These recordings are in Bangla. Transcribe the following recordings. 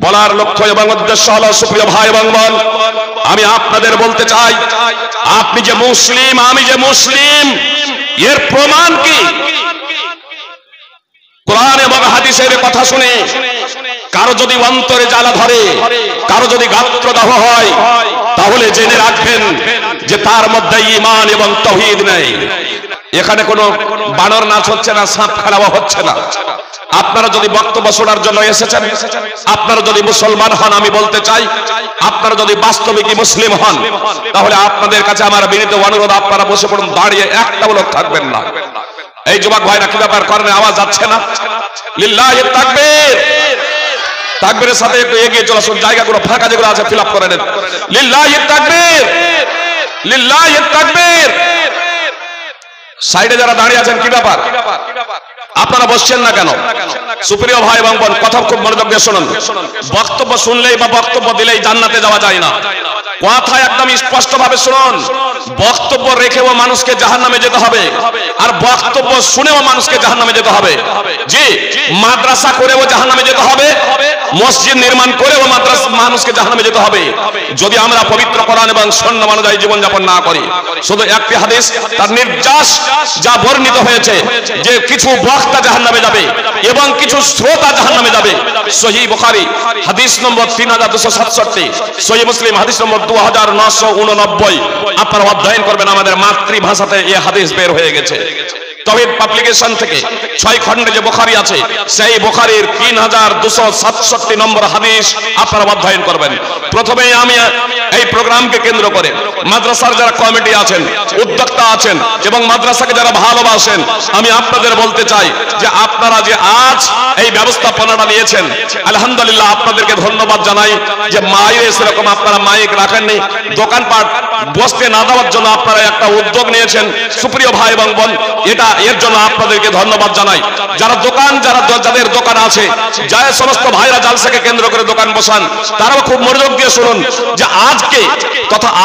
বলার লক্ষ্য এবং উদ্দেশ্য হলো, সুপ্রিয় ভাই এবং বোন, আমি আপনাদের বলতে চাই, আপনি যে মুসলিম, আমি যে মুসলিম, এর প্রমাণ কি? কোরআন এবং হাদিসের কথা শুনে কারো যদি অন্তরে জ্বালা ধরে, কারো যদি গাত্রদাহ হয়, তাহলে জেনে রাখবেন যে তার মধ্যে ঈমান এবং তাওহীদ নেই। এখানে কোনো বানর নাচ হচ্ছে না, সাপ খেলাও হচ্ছে না। আপনারা যদি বক্তব্য শোনার জন্য এসেছেন, আপনারা যদি মুসলমান হন, আমি বলতে চাই, আপনারা যদি বাস্তবিকই মুসলিম হন, তাহলে আপনাদের কাছে আমার বিনীত অনুরোধ, আপনারা বসে পড়ুন, দাঁড়িয়ে একটা লোক থাকবেন না। এই যুবক ভাইরা কি ব্যাপার করেন, আওয়াজ যাচ্ছে না? লিল্লাহি তাকবীর। তাকবীরের সাথে একটু এগিয়ে চলে আসুন, জায়গাগুলো ফাঁকা যেগুলো আছে ফিল আপ করে নেন। লিল্লাহি তাকবীর, লিল্লাহি তাকবীর। সাইডে যারা দাঁড়িয়ে আছেন কি ব্যাপার, আপনারা বসছেন না কেন? সুপ্রিয় ভাই এবং বোন, কথা খুব মনোযোগ দিয়ে শুনুন। বক্তব্য শুনলেই বা বক্তব্য দিলেই জান্নাতে যাওয়া যায় না। কথা একদম স্পষ্ট ভাবে শুনুন। বক্তব্য রেখেও মানুষকে জাহান্নামে যেতে হবে, আর বক্তব্য শুনেও মানুষকে জাহান্নামে যেতে হবে। জি, মাদ্রাসা করেও জাহান্নামে যেতে হবে, মসজিদ নির্মাণ করেও মাদ্রাসা মানুষকে জাহান্নামে যেতে হবে, যদি আমরা পবিত্র কোরআন এবং সুন্নাহ অনুযায়ী জীবনযাপন না করি। শুধু একটি হাদিস, তার নির্যাস যা বর্ণিত হয়েছে যে কিছু বক্তা জাহান্নামে যাবে এবং কিছু শ্রোতা জাহান্নামে যাবে। সহিহ বুখারী হাদিস নম্বর 3267, সহিহ মুসলিম হাদিস নম্বর 2989। আপনারা অধ্যয়ন করবেন, আমাদের মাতৃভাষাতে এই হাদিস বের হয়ে গেছে। তাওহীদ পাবলিকেশন থেকে 6 খণ্ডে যে বুখারী আছে, সেই বুখারীর 3267 নম্বর হাদিস আপনারা অধ্যয়ন করবেন। প্রথমে আমি এই প্রোগ্রামকে কেন্দ্র করে মাদ্রাসার যারা কমিটি আছেন, উদ্যোক্তা আছেন এবং মাদ্রাসাকে যারা ভালোবাসেন, আমি আপনাদের বলতে চাই যে আপনারা যে আজ এই ব্যবস্থাপনাটা নিয়েছেন, আলহামদুলিল্লাহ, আপনাদেরকে ধন্যবাদ জানাই। যে মাইকে সেরকম আপনারা মাইক রাখেননি, দোকানপাট বসতে না দেওয়ার জন্য আপনারা একটা উদ্যোগ নিয়েছেন। সুপ্রিয় ভাই এবং বোন, এর জন্য আপনাদেরকে ধন্যবাদ জানাই। যারা যাদের দোকান আছে, যারা সমস্ত ভাইরা জালসাকে কেন্দ্র করে দোকান বসান, তারাও খুব মনোযোগ দিয়ে শুনুন যে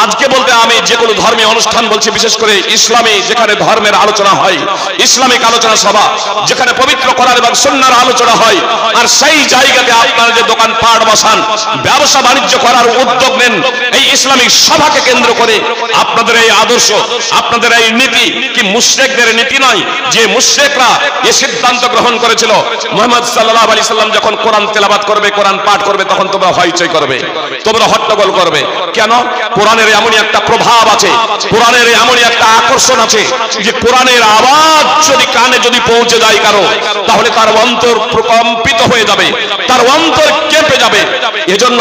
আজকে বলতে আমি যে কোনো ধর্মীয় অনুষ্ঠান বলছি, বিশেষ করে ইসলামী যেখানে ধর্মের আলোচনা হয়, ইসলামিক আলোচনা সভা যেখানে পবিত্র কোরআন এবং সুন্নাহর আলোচনা হয়, আর সেই জায়গাতে আপনারা যে দোকান পাট বসান, ব্যবসা বাণিজ্য করার উদ্যোগ নেন, এই ইসলামিক সভাকে কেন্দ্র করে আপনাদের এই আদর্শ, আপনাদের এই নীতি কি মুশরিকদের নীতি নয়? যে মুশরিকরা এই সিদ্ধান্ত গ্রহণ করেছিল, মুহাম্মদ সাল্লাল্লাহু আলাইহি সাল্লাম যখন কোরআন তেলাওয়াত করবে, কোরআন পাঠ করবে, তখন তোমরা হইচই করবে, তোমরা হট্টগোল করবে। কেন? কোরআনের এমনই একটা প্রভাব আছে, কোরআনের এমনই একটা আকর্ষণ আছে যে কোরআনের আওয়াজ যদি কানে যদি পৌঁছে যায় কারো, তাহলে তার অন্তর প্রকম্পিত হয়ে যাবে, তার অন্তর কেঁপে যাবে। এজন্য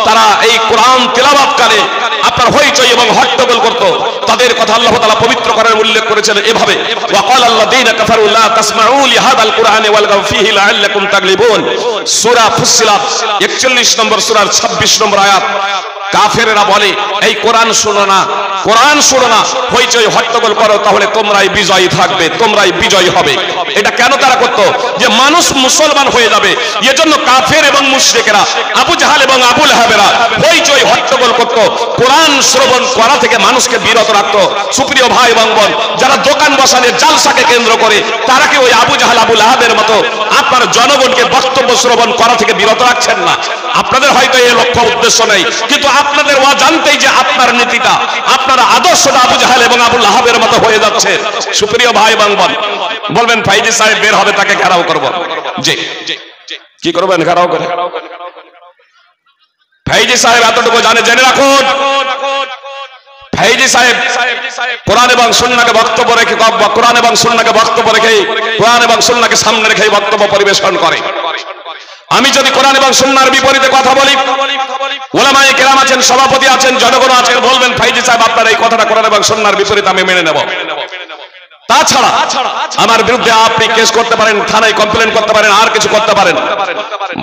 তারা এই কোরআন তেলাওয়াতকালে আপনার হইচই এবং হট্টগোল করত। তাদের কথা আল্লাহ তাআলা পবিত্র কোরআনে উল্লেখ করেছেন এভাবে, ওয়াকাল আল্লাযীনা কাফারু লা তাসমাউ লিহাদাল কুরআনি ওয়ালগাউ ফীহি লাআল্লাকুম তাগলিবুন। সূরা ফুসসিলাত 41 নম্বর সূরার 26 নম্বর আয়াত। কাফেররা বলে, এই কোরআন শোনো না, কোরআন শোনো না, হইচই হট্টগোল করো, তাহলে তোমরাই বিজয়ী থাকবে, তোমরাই বিজয়ী হবে। এটা কেন তারা করতো? যে মানুষ মুসলমান হয়ে যাবে, এজন্য কাফের এবং মুশরিকরা, আবু জাহাল এবং আবু লাহাবেরা হইচই হট্টগোল করতো, কোরআন শ্রবণ করা থেকে মানুষকে বিরত রাখতো। সুপ্রিয় ভাই এবং বোন, যারা দোকান বসানের জালসাকে কেন্দ্র করে, তারা কি ওই আবু জাহাল আবু লাহাবের মতো আপনার জনগণকে বক্তব্য শ্রবণ করা থেকে বিরত রাখছেন না? আপনাদের হয়তো এই লক্ষ্য উদ্দেশ্য নেই, কিন্তু আপনাদের অজান্তেই যে আপনার নীতিটা, আপনার আদর্শটা আবু জাহাল এবং আবু লাহাবের মতো হয়ে যাচ্ছে। সুপ্রিয় ভাই এবং বোন, বলবেন ফাইজি সাহেব বের হবে, তাকে ঘেরাও করব। জি, কি করবেন? ঘেরাও করে। ফাইজি সাহেব এতটুকু জানে, জেনে রাখুন, ফাইজি সাহেব কোরআন এবং সুন্নাহকে বক্তব্য রেখে, কোরআন এবং সুন্নাহকে বক্তব্য রেখে, কোরআন এবং সুন্নাহকে সামনে রেখে বক্তব্য পরিবেশন করে। আমি যদি কোরআন এবং সুন্নাহর বিপরীতে কথা বলি, উলামায়ে কেরাম আছেন, সভাপতি আছেন, জনগণ আছেন, বলবেন ফাইজি সাহেব আপনার এই কথাটা কোরআন এবং সুন্নাহর বিপরীতে আমি মেনে নেব। তাছাড়া আমার বিরুদ্ধে আপনি কেস করতে পারেন, থানায় কমপ্লেন করতে পারেন, আর কিছু করতে পারেন।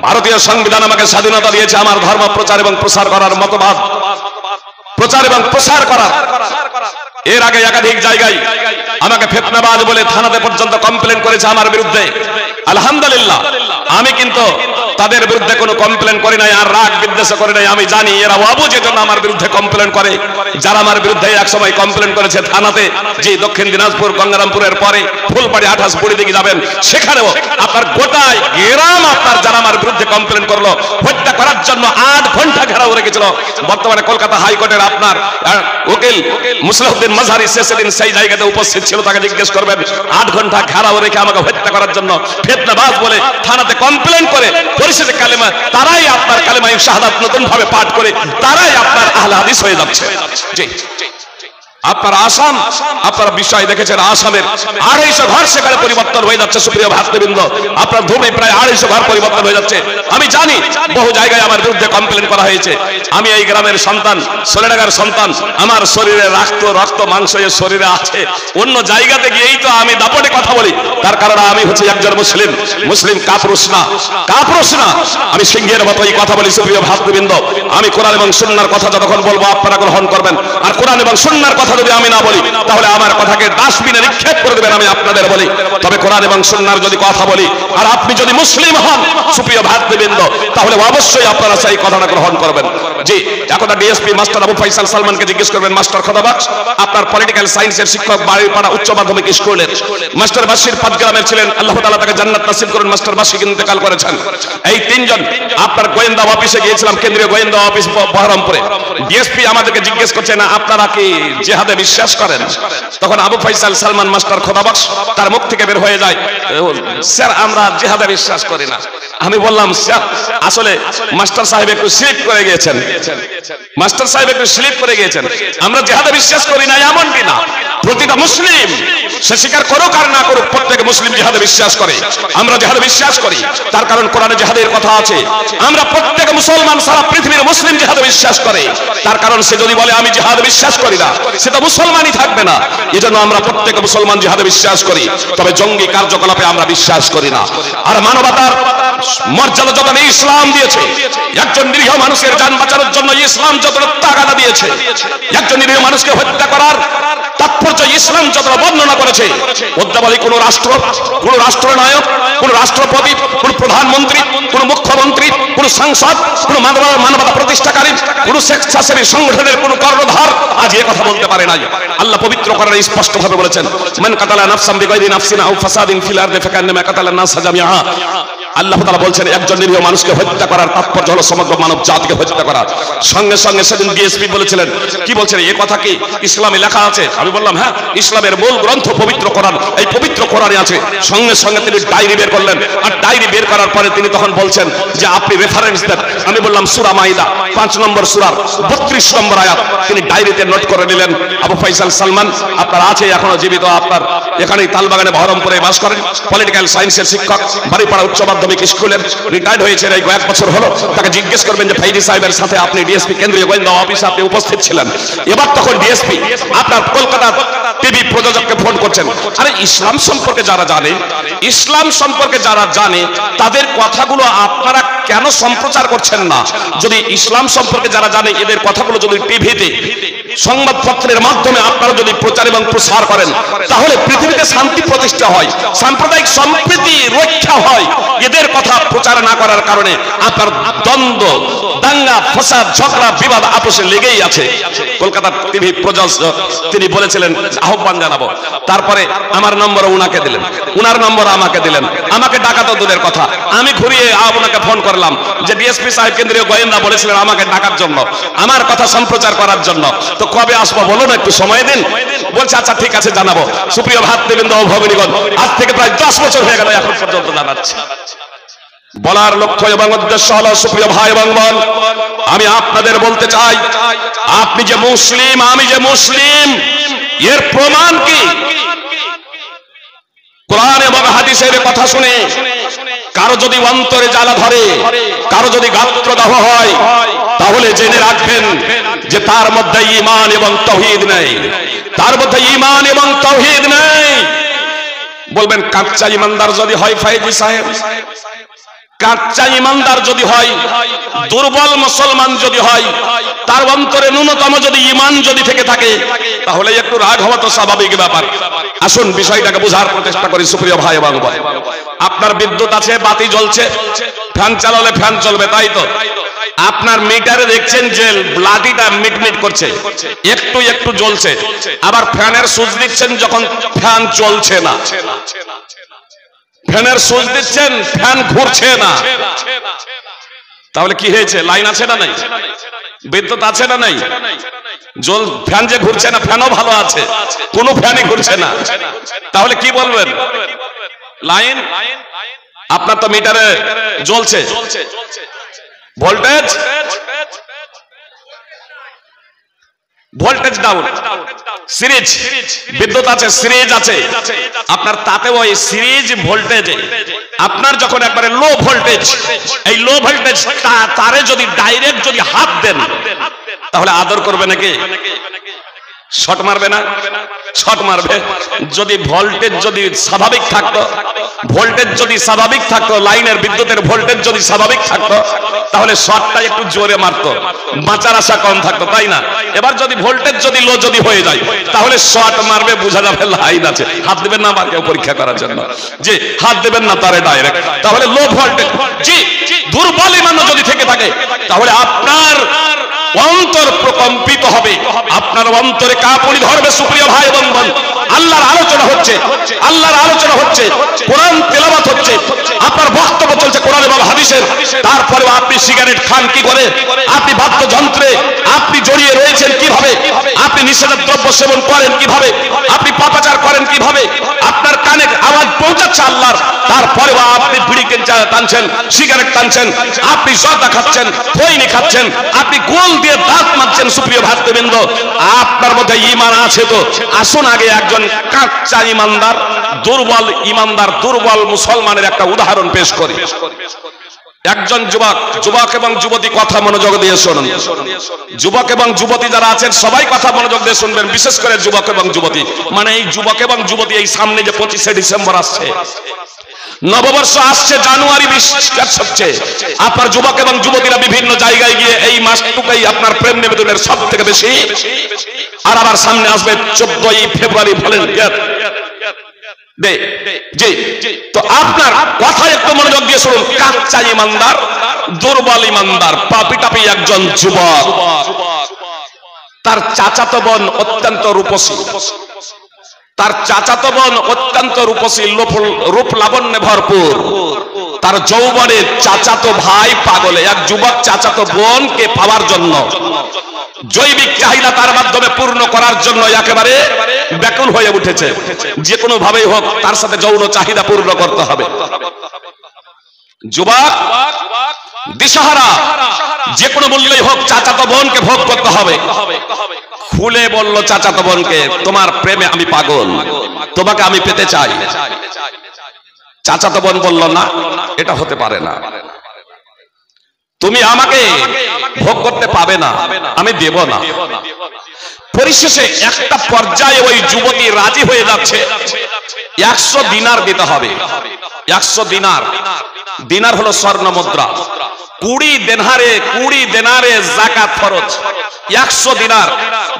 ভারতীয় সংবিধান আমাকে স্বাধীনতা দিয়েছে আমার ধর্ম প্রচার এবং প্রসার করার, মতবাদ প্রচার এবং প্রসার করার। এর আগে একাধিক জায়গায় আমাকে ফিতনাবাজ বলে থানাতে পর্যন্ত কমপ্লেন করেছে আমার বিরুদ্ধে। আলহামদুলিল্লাহ, আমি কিন্তু তাদের বিরুদ্ধে কোনো কমপ্লেন করি নাই, আর রাগ বিদ্বেষ করি নাই। আমি জানি এরা অবুঝের জন্য আমার বিরুদ্ধে কমপ্লেন করে। যারা আমার বিরুদ্ধে এক সময় কমপ্লেন করেছে থানাতে, যে দক্ষিণ দিনাজপুর গঙ্গারামপুরের পরে ফুলবাড়ি 28 বুড়ি দিকে যাবেন, সেখানেও আপনার গোটায় গ্রাম আপনার যারা আমার বিরুদ্ধে কমপ্লেন করলো, হত্যা করার জন্য 8 ঘন্টা ঘেরাও রেখেছিল। বর্তমানে কলকাতা হাইকোর্টের আপনার উকিল মুসলিউদ্দিন মাজহারি সেদিন সেই জায়গাতে উপস্থিত ছিল, তাকে জিজ্ঞেস করবেন। 8 ঘন্টা ঘেরাও রেখে আমাকে হত্যা করার জন্য ফিতনাবাজ বলে থানাতে কমপ্লেন করে, পরিশেষে কালেমা তারাই আপনার কালেমায়ে শাহাদাত নতুন ভাবে পাঠ করে তারাই আপনার আহলে হাদিস হয়ে যাচ্ছে। জি, আপনার আসাম, আপনারা বিষয় দেখেছেন, আসামের 250 ঘর সেখানে পরিবর্তন হয়ে যাচ্ছে। সুপ্রিয় ভাতৃবৃন্দ, আপনার ধুবড়ি প্রায় 250 ঘর পরিবর্তন হয়ে যাচ্ছে। আমি জানি বহু জায়গায় আমার বিরুদ্ধে কমপ্লেন করা হয়েছে। আমি এই গ্রামের সন্তান, সোলেডাঙ্গার সন্তান, আমার শরীরে রক্ত মাংস এর শরীরে আছে। অন্য জায়গাতে গিয়েই তো আমি দাপটে কথা বলি, তার কারণ আমি হচ্ছে একজন মুসলিম কাপুরুষ না। আমি সিংহের মতো এই কথা বলি। সুপ্রিয় ভাতৃবৃন্দ, আমি কোরআন এবং সুন্নাহর কথা যতক্ষণ বলবো আপনারা গ্রহণ করবেন, আর কোরআন এবং সুন্নাহর কথা যদি আমি না বলি তাহলে আমার কথাকে ডাস্টবিনে নিক্ষেপ করে দেবেন। আমি আপনাদের বলি, তবে কোরআন এবং সুন্নাহর যদি কথা বলি আর আপনি যদি মুসলিম হন সুপ্রিয় ভাতৃবৃন্দ, তাহলে অবশ্যই আপনারা সেই কথাটা গ্রহণ করবেন। জি, এখন ডিএসপি মাস্টার আবু ফয়সাল সালমানকে জিজ্ঞেস করবেন। মাস্টার খোদাবাক্স আপনার পলিটিক্যাল সায়েন্সের শিক্ষক, বাড়িপাড়া উচ্চ মাধ্যমিক স্কুলের মাস্টার বাশির পাটগ্রামের ছিলেন, আল্লাহ তাআলা তাকে জান্নাত নসিব করুন। মাস্টার বাশি ইন্তেকাল করেছেন। এই 3 জন আপনার গোয়েন্দা অফিসে গিয়েছিলাম, কেন্দ্রীয় গোয়েন্দা অফিস বহরমপুরে। ডিএসপি আমাদেরকে জিজ্ঞেস করছেন, আপনারা কি জিহাদে বিশ্বাস করেন? তখন আবু ফয়সাল সালমান মাস্টার খোদাবাক্স তার মুখ থেকে বের হয়ে যায়, স্যার আমরা জিহাদে বিশ্বাস করি না। আমি বললাম, স্যার আসলে মাস্টার সাহেব একটু স্লিপ করে গিয়েছেন, আমরা জিহাদে বিশ্বাস করি না এমন কি না। প্রতিটা মুসলিম সে স্বীকার করুক আর না করুক, প্রত্যেক মুসলিম জিহাদে বিশ্বাস করে। আমরা জিহাদে বিশ্বাস করি, তার কারণ কোরআনে জিহাদের কথা আছে। আমরা প্রত্যেক মুসলমান সারা পৃথিবীর মুসলিম জিহাদে বিশ্বাস করে, তার কারণ সে যদি বলে আমি জিহাদে বিশ্বাস করি না, সে তো মুসলমানই থাকবে না। এজন্য আমরা প্রত্যেক মুসলমান জিহাদে বিশ্বাস করি, তবে জঙ্গি কার্যকলাপে আমরা বিশ্বাস করি না। আর মানবতার মর্যাদা যতটা ইসলাম দিয়েছে, একজন নিরীহ মানুষের জান বাঁচানোর জন্য ইসলাম যতটা তাগাদা দিয়েছে, একজন নিরীহ মানুষকে হত্যা করার তাৎপর্য ইসলাম যতটা বর্ণনা করেছে, অদ্যাবধি কোন রাষ্ট্রনায়ক, কোন রাষ্ট্রপতি, কোন প্রধানমন্ত্রী, কোন মুখ্যমন্ত্রী, কোন সাংসদ, কোন মানবতা প্রতিষ্ঠাকারী, কোন স্বেচ্ছাসেবী সংগঠনের কোন কর্ণধার আজ এ কথা বলতে পারে নাই। আল্লাহ পবিত্র কোরআনে স্পষ্ট ভাবে বলেছেন, মান কাতালা নাফসান বিগাইরি নাফসিন আও ফাসাদিন ফিল আরদি ফাকান্নামা কাতালান নাস জামিআ। আল্লাহ তাআলা বলছেন একজন নিরীহ মানুষকে হত্যা করার তাৎপর্য হলো সমগ্র মানব জাতিকে হত্যা করা। সঙ্গে সঙ্গে সেদিন ডিএসপি বলেছিলেন, কি বলছেন, এই কথা কি ইসলামে লেখা আছে? আমি বললাম, হ্যাঁ, ইসলামের মূল গ্রন্থ পবিত্র কোরআন, এই পবিত্র কোরআনে আছে। সঙ্গে সঙ্গে তিনি ডায়েরি বের করলেন, আর ডায়েরি বের করার পরে তিনি তখন বলছেন যে আপনি রেফারেন্স দেন। আমি বললাম সূরা মাইদা 5 নম্বর সূরার 32 নম্বর আয়াত। তিনি ডায়েরিতে নোট করে নিলেন। আবু ফয়সাল সালমান আপনার আছে, এখনো জীবিত, আপনার এখানেই তালবাগানে বহরমপুরে বাস করেন, পলিটিক্যাল সায়েন্সের শিক্ষক, বাড়িপাড়া উচ্চ মাধ্যমিক স্কুলের, রিটায়ার্ড হয়েছেন এই কয়েক বছর হলো। তাকে জিজ্ঞেস করবেন যে ফাইজি সাহেবের সাথে আপনি ডিএসপি কেন্দ্রীয় গোয়েন্দা অফিসে আপনি উপস্থিত ছিলেন। এবার তখন ডিএসপি আপনার কলকাতা টিভি প্রযোজককে ফোন করছেন, আরে ইসলাম সম্পর্কে যারা জানে তাদের কথাগুলো আপনারা কেন সম্প্রচার করছেন না? যদি ইসলাম সম্পর্কে যারা জানে এদের কথাগুলো যদি টিভিতে সংবাদপত্রের মাধ্যমে আপনারা যদি প্রচার এবং প্রসার করেন, তাহলে পৃথিবীতে শান্তি প্রতিষ্ঠা হয়, সাম্প্রদায়িক সম্প্রীতি রক্ষা হয়। এদের কথা প্রচার না করার কারণে আপনার দ্বন্দ্ব, দাঙ্গা, ফসাদ, ঝগড়া, বিবাদ আপোষে লেগেই আছে। কলকাতার টিভি প্রযোজক তিনি বলেছিলেন আহ্বান জানাবো। তারপরে আমার নম্বর উনাকে দিলেন, উনার নম্বর আমাকে দিলেন। আমাকে ডাকা তো দূরের কথা, আমি ঘুরিয়ে আপনাকে ফোন করলাম যে ডিএসপি সাহেব কেন্দ্রীয় গোয়েন্দা বলেছিলেন আমাকে ডাকার জন্য, আমার কথা সম্প্রচার করার জন্য, তো কবে আসবো বলুন, একটু সময় দিন। বলছে আচ্ছা ঠিক আছে জানাবো। সুপ্রিয় ভাতৃবৃন্দ ও ভগিনীগণ, আজ থেকে প্রায় 10 বছর হয়ে গেল, এখন পর্যন্ত জানাচ্ছি। বলার লক্ষ্য এবং উদ্দেশ্য হলো, সুপ্রিয় ভাই এবং বোন, আমি আপনাদের বলতে চাই, আপনি যে মুসলিম, আমি যে মুসলিম, এর প্রমাণ কি? কোরআন এবং হাদিসের কথা শুনে কারো যদি অন্তরে জ্বালা ধরে, কারো যদি গাত্রদাহ হয়, তাহলে জেনে রাখবেন যে তার মধ্যে ঈমান এবং তাওহীদ নেই, তার মধ্যে ঈমান এবং তাওহীদ নেই। বলবেন কাচ্চা ইমানদার যদি হয় ফাইজি সাহেব, কাচ্চা ইমানদার যদি হয়, দুর্বল মুসলমান যদি হয়, তার অন্তরে ন্যূনতম যদি ঈমান যদি থেকে থাকে, তাহলে একটু রাগ হওয়া তো স্বাভাবিক ব্যাপার। আসুন বিষয়টাকে বোঝার চেষ্টা করি। সুপ্রিয় ভাই এবং বোন, আপনার বিদ্যুৎ আছে, বাতি জ্বলছে, ফ্যান চালালে ফ্যান চলবে, তাই তো? আপনার মিটারে দেখছেন যে লাঠিটা মিটমিট করছে, একটু একটু জ্বলছে, আবার ফ্যানের সুইচ দিচ্ছেন যখন ফ্যান চলছে না, ফ্যানের সুইচ দিচ্ছেন ফ্যান ঘুরছে না, তাহলে কি হয়েছে? লাইন আছে না নাই? বিদ্যুৎ আছে না নাই? ফ্যান যে ঘুরছে না, ফ্যানও ভালো আছে, কোনো ফ্যানই ঘুরছে না, তাহলে কি বলবেন? লাইন। আপনার তো মিটারে জ্বলছে, ভোল্টেজ ভোল্টেজ ডাউন, সিরিজ বিদ্যুৎ আছে, সিরিজ আছে আপনার, তাতে ওই সিরিজ ভোল্টেজে আপনার যখন একবারে লো ভোল্টেজ, এই লো ভোল্টেজ তারে যদি ডাইরেক্ট যদি হাত দেন তাহলে আদর করবে নাকি? শর্ট মারবে না? শর্ট মারবে। যদি ভোল্টেজ যদি স্বাভাবিক থাকতো, ভোল্টেজ যদি স্বাভাবিক থাকতো, লাইনের বিদ্যুতের ভোল্টেজ যদি স্বাভাবিক থাকতো তাহলে শর্টটা একটু জোরে মারতো, বাঁচার আশা কম থাকতো, তাই না? এবার যদি ভোল্টেজ যদি লো যদি হয়ে যায় তাহলে শর্ট মারবে, বোঝা যাবে লাইন আছে। হাত দেবেন না আমার কেউ পরীক্ষা করার জন্য, জি হাত দেবেন না তারে ডাইরেক্ট, তাহলে লো ভোল্টেজ। জি দুর্বল ঈমান যদি থেকে থাকে তাহলে আপনার অন্তর প্রকম্পিত হবে, আপনার অন্তরে কাঁপুনি ধরবে। সুপ্রিয় ভাই এবং বোন, আল্লাহর আলোচনা হচ্ছে, আল্লাহর আলোচনা হচ্ছে, কোরআন তেলাওয়াত হচ্ছে, আপনার বক্তব্য চলছে কোরআন এবং হাদিসের, তারপরেও আপনি সিগারেট খান কি করে, আপনি বাদ্যযন্ত্রে আপনি জড়িয়ে রয়েছেন কিভাবে, আপনি নিষেধাজ্ঞ দ্রব্য সেবন করেন কিভাবে, আপনি পাপাচার করেন কিভাবে, আপনার কানে আওয়াজ পৌঁছাচ্ছে আল্লাহর, তারপরেও আপনি বিড়ি টানছেন, সিগারেট টানছেন, আপনি জর্দা খাচ্ছেন, খৈনি খাচ্ছেন, আপনি গোল দিয়ে দাঁত মারছেন। সুপ্রিয় ভাতৃবৃন্দ, আপনার মধ্যে ঈমান আছে তো? আসুন আগে একজন কাঁচা ঈমানদার, দুর্বল ঈমানদার, দুর্বল মুসলমানের একটা উদাহরণ পেশ করি। একজন যুবক এবং যুবতী কথা মনোযোগ দিয়ে শুনুন। যুবক এবং যুবতী যারা আছেন সবাই কথা মনোযোগ দিয়ে শুনবেন, বিশেষ করে যুবক এবং যুবতী, মানে এই যুবক এবং যুবতী, এই সামনে যে 25শে ডিসেম্বর আসছে, নববর্ষ আসছে, জানুয়ারি হচ্ছে, আপনার যুবক এবং যুবতীরা বিভিন্ন জায়গায় গিয়ে এই মাসটুকুই আপনার প্রেম নিবেদনের সব থেকে বেশি, আর আবার সামনে আসবে 14ই ফেব্রুয়ারি ভলেন্টিয়ার ডে। জি, তো আপনার কথা একটু মনোযোগ দিয়ে শুনুন। কাচ্চা ঈমানদার, দুর্বল ঈমানদার, পাপিটাপি একজন যুবক, তার চাচাতো বোন অত্যন্ত রূপসী, তার চাচাতো বোন অত্যন্ত রূপসী, রূপ লাবণ্যে ভরপুর, তার যৌবনের চাচাতো ভাই পাগলে, এক যুবক চাচাতো বোনকে পাওয়ার জন্য, জৈবিক চাহিদা তার মাধ্যমে পূর্ণ করার জন্য একেবারে ব্যাকুল হয়ে উঠেছে। যে কোনো ভাবেই হোক তার সাথে যৌন চাহিদা পূর্ণ করতে হবে। যুবক দিশাহারা, যে কোনো মূল্যেই হোক চাচাতো বোনকে ভোগ করতে হবে। খুলে বলল চাচাতো বোনকে, তোমার প্রেমে আমি পাগল, তোমাকে আমি পেতে চাই। চাচাতো বোন বলল, না এটা হতে পারে না, তুমি আমাকে ভোগ করতে পাবে না, আমি দেব না। পরিশেষে একটা পর্যায়ে ওই যুবতী রাজি হয়ে যাচ্ছে, 100 দিনার দিতে হবে। 100 দিনার, দিনার হলো স্বর্ণ মুদ্রা, 20 দেনারে যাকাত ফরজ। 100 দিনার,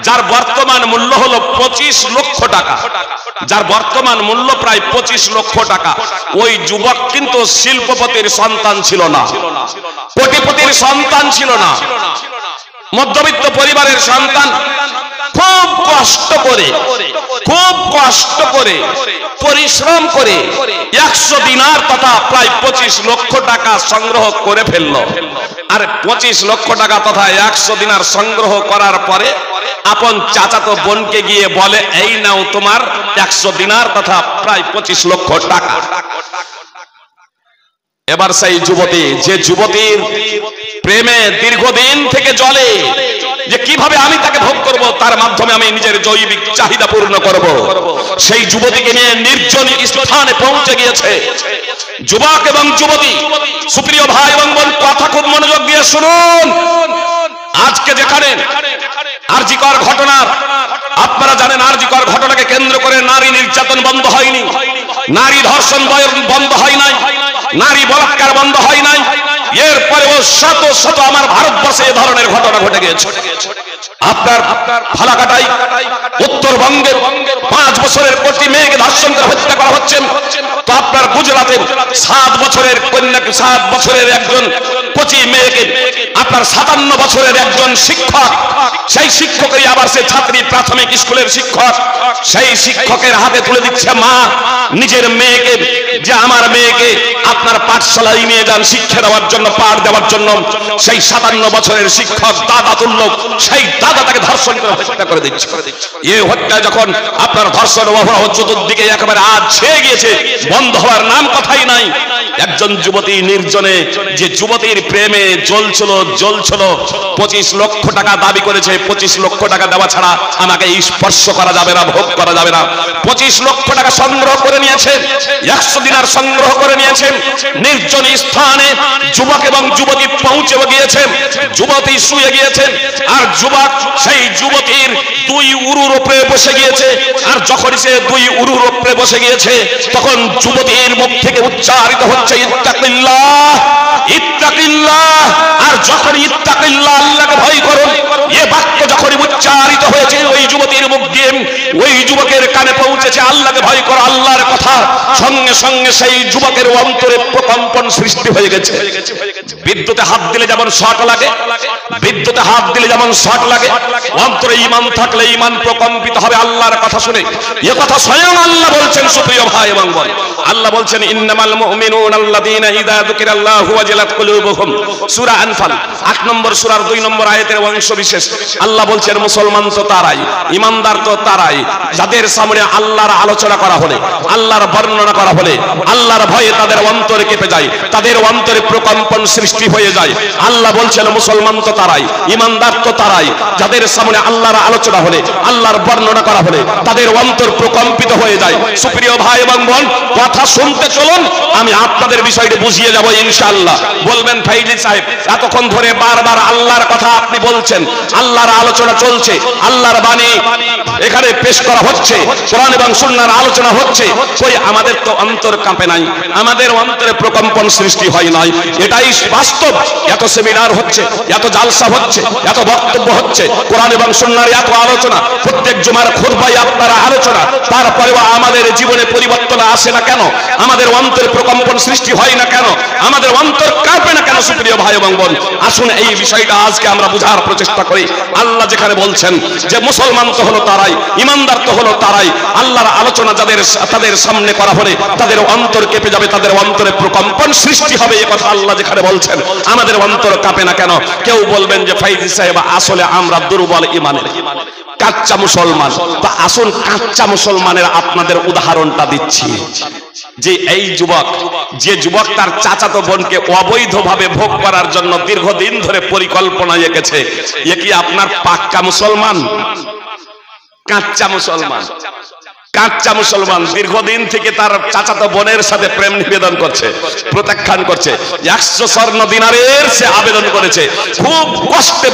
যার বর্তমান মূল্য হলো 25 লক্ষ টাকা, যার বর্তমান মূল্য প্রায় 25 লক্ষ টাকা। ওই যুবক কিন্তু শিল্পপতির সন্তান ছিল না, কোটিপতির সন্তান ছিল না, মধ্যবিত্ত পরিবারের সন্তান। খুব কষ্ট করে পরিশ্রম করে 100 দিনার তথা প্রায় 25 লক্ষ টাকা সংগ্রহ করে ফেলল। আর 25 লক্ষ টাকা তথা 100 দিনার সংগ্রহ করার পরে আপন চাচাতো বোনকে গিয়ে বলে, এই নাও তোমার 100 দিনার তথা প্রায় 25 লক্ষ টাকা। এবার সেই যুবতী, যে যুবতীর প্রেমে দীর্ঘদিন থেকে জ্বলে যে কিভাবে আমি তাকে ভোগ করব, তার মাধ্যমে আমি নিজের জৈবিক চাহিদা পূর্ণ করব, সেই যুবতীকে নিয়ে নির্জন স্থানে পৌঁছে গিয়েছে। যুবক এবং যুবতী, সুপ্রিয় ভাই এবং বোন, কথা খুব মনোযোগ দিয়ে শুনুন। আজকে যেখানে আরজিকর ঘটনা, আপনারা জানেন আরজিকর ঘটনাকে কেন্দ্র করে নারী নির্যাতন বন্ধ হয়নি, নারী ধর্ষণ বন্ধ হয় নাই, নারী বলাৎকার বন্ধ হয় নাই, এরপরেও শত শত আমার ভারতবর্ষে এ ধরনের ঘটনা ঘটে গিয়েছে। আপনার ফালাকাটাই উত্তরবঙ্গে 5 বছরের প্রতি মেয়েকে ধর্ষণ করে হত্যা করা হচ্ছে। তো আপনার গুজরাটের 7 বছরের কন্যাকে 7 বছরের একজন কচি মেয়েকে আপনার 57 বছরের একজন শিক্ষক, সেই শিক্ষকেরই আবার সে ছাত্রী প্রাথমিক স্কুলের শিক্ষক, সেই শিক্ষকের হাতে তুলে দিচ্ছে মা নিজের মেয়েকে, যে আমার মেয়েকে আপনার পাঠশালায় নিয়ে যান শিক্ষা দেওয়ার জন্য, পাঠ দেওয়ার জন্য। সেই 57 বছরের শিক্ষক দাদা তুল্য সেই দাদা তাকে ধর্ষণ করে হত্যা করে দিচ্ছে। এই হত্যা যখন আপনার ধর্ষণ অপরাধ চতুর্দিকে একেবারে আজ ছেয়ে গিয়েছে, বন্ধ হওয়ার নাম কথাই নাই। একজন যুবতী নির্জনে, যে যুবতীর প্রেমে জ্বলছিল 25 লক্ষ টাকা দাবি করেছে, 25 লক্ষ টাকা দেওয়া ছাড়া আমাকে স্পর্শ করা যাবে না, ভোগ করা যাবে না। 25 লক্ষ টাকা সংগ্রহ করে নিয়েছে, 100 দিনার সংগ্রহ করে নিয়েছে। নির্জন স্থানে যুবক এবং যুবতী পৌঁছে গিয়েছে, যুবতী শুয়ে গিয়েছে, আর যুবক সেই যুবতীর 2 উরুর উপরে বসে গিয়েছে। আর যখন সে 2 উরুর উপরে বসে গিয়েছে, তখন যুবতীর মুখ থেকে উচ্চারিত হচ্ছে ইত্তাকিল্লাহ, ইত্তাকিল্লাহ। আর যখন ইত্তাকিল্লাহ, আল্লাহকে ভয় করো, এই বাক্য যখন উচ্চারিত হয়েছে ওই যুবতীর মুখ দিয়ে, ওই যুবকের কানে পৌঁছেছে আল্লাহকে ভয় করো, আল্লাহর কথা, সঙ্গে সঙ্গে সেই যুবকের অন্তরে প্রকম্পন সৃষ্টি হয়ে গেছে। বিদ্যুতে হাত দিলে যেমন শক লাগে, বিদ্যুতে হাত দিলে যেমন শক লাগে, অন্তরে ঈমান থাকলে ঈমান প্রকম্পিত হবে আল্লাহর কথা শুনে। এই কথা স্বয়ং আল্লাহ বলছেন। সুপ্রিয় ভাই এবং বোন, আল্লাহ বলছেন ইন্নামাল মুমিনুনা আল্লাযীনা ইযা যুকিরাল্লাহু ওয়াজিলাত কুলুবুহুম, সূরা আনফাল 8 নম্বর সূরার 2 নম্বর আয়াতের অংশ বিশেষ। আল্লাহ বলছেন মুসলমান তো তারাই, ঈমানদার তো তারাই, যাদের সামনে আল্লাহর আলোচনা করা হলে, আল্লাহর বর্ণনা করা হলে, আল্লাহর ভয়ে তাদের অন্তর কেঁপে যায়, তাদের অন্তরে প্রকম্পন সৃষ্টি হয়ে যায়। আল্লাহ বলছেন মুসলমান তো তারাই, ঈমানদার তো তারাই, যাদের সামনে আল্লাহর আলোচনা হলে, আল্লাহর বর্ণনা করা হলে তাদের অন্তর প্রকম্পিত হয়ে যায়। সুপ্রিয় ভাই এবং বোন, কথা শুনতে চলুন, আমি আপনাদের বিষয়টি বুঝিয়ে যাব ইনশাআল্লাহ। বলবেন ফাইজি সাহেব এতক্ষণ ধরে বারবার আল্লাহর কথা আপনি বলছেন, আল্লাহর আলোচনা চলছে, আল্লাহর বাণী এখানে পেশ করা হচ্ছে, কোরআন এবং সুন্নাহর আলোচনা হচ্ছে, কই আমাদের তো অন্তর কাঁপে নাই, আমাদের অন্তরে প্রকম্পন সৃষ্টি হয় নাই। এটাই বাস্তব। এত সেমিনার হচ্ছে, এত জালসা হচ্ছে, এত বক্তব্য হচ্ছে, কোরআন এবং সুন্নাহর এত আলোচনা, প্রত্যেক জুমার খুতবায় আপনারা আলোচনা, তারপরেও আমাদের জীবনে পরিবর্তন আসে না কেন? আমাদের অন্তরে প্রকম্পন সৃষ্টি হয় না কেন? আমাদের অন্তর কাঁপে না কেন? সুপ্রিয় ভাই এবং বোন, আসুন এই বিষয়টা আজকে আমরা বুঝার প্রচেষ্টা করি। আল্লাহ যেখানে বলছেন যে মুসলমান তো হলো তারাই, ঈমানদার তো হলো তারাই, আল্লাহর আলোচনা তাদের সামনে করা হলে তাদের অন্তর কেঁপে যাবে, তাদের অন্তরে প্রকম্পন সৃষ্টি হবে, এই কথা আল্লাহ যেখানে বলছেন, আমাদের অন্তর কাঁপে না কেন? কেউ বলবেন যে ফাইজি সাহেব আসলে আমরা দুর্বল ঈমানের, কাচ্চা মুসলমান। তা আসুন কাচ্চা মুসলমানের আপনাদের উদাহরণটা দিচ্ছি। যে এই যুবক, যে যুবক তার চাচাতো বোনকে অবৈধভাবে ভোগ করার জন্য দীর্ঘদিন ধরে পরিকল্পনা এঁকেছে, এ কি আপনার পাক্কা মুসলমান? কাচ্চা মুসলমান, কাচ্চা মুসলমান দীর্ঘদিন থেকে তার চাচাতো বোনের সাথে প্রেম নিবেদন করছে, প্রত্যাখ্যান করছে। 100 স্বর্ণ দিনারের সে আবেদন করেছে, খুব কষ্টে